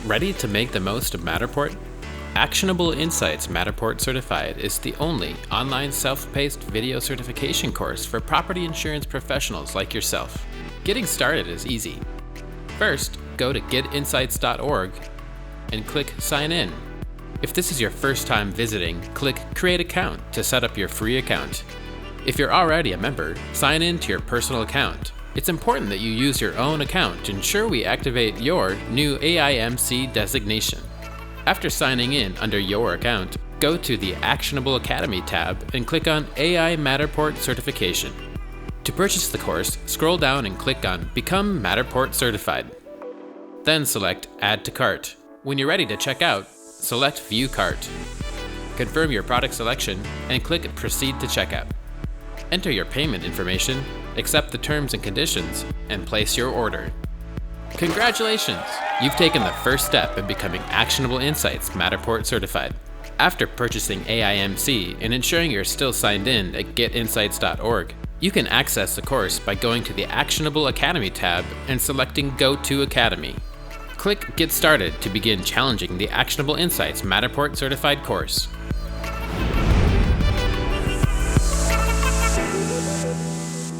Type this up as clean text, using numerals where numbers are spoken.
Ready to make the most of Matterport? Actionable Insights Matterport Certified is the only online self-paced video certification course for property insurance professionals like yourself. Getting started is easy. First, go to getinsights.org and click Sign In. If this is your first time visiting, click Create Account to set up your free account. If you're already a member, sign in to your personal account. It's important that you use your own account to ensure we activate your new AIMC designation. After signing in under your account, go to the Actionable Academy tab and click on AI Matterport Certification. To purchase the course, scroll down and click on Become Matterport Certified. Then select Add to Cart. When you're ready to check out, select View Cart. Confirm your product selection and click Proceed to Checkout. Enter your payment information, accept the terms and conditions, and place your order. Congratulations! You've taken the first step in becoming Actionable Insights Matterport Certified. After purchasing AIMC and ensuring you're still signed in at getinsights.org, you can access the course by going to the Actionable Academy tab and selecting Go to Academy. Click Get Started to begin challenging the Actionable Insights Matterport Certified course.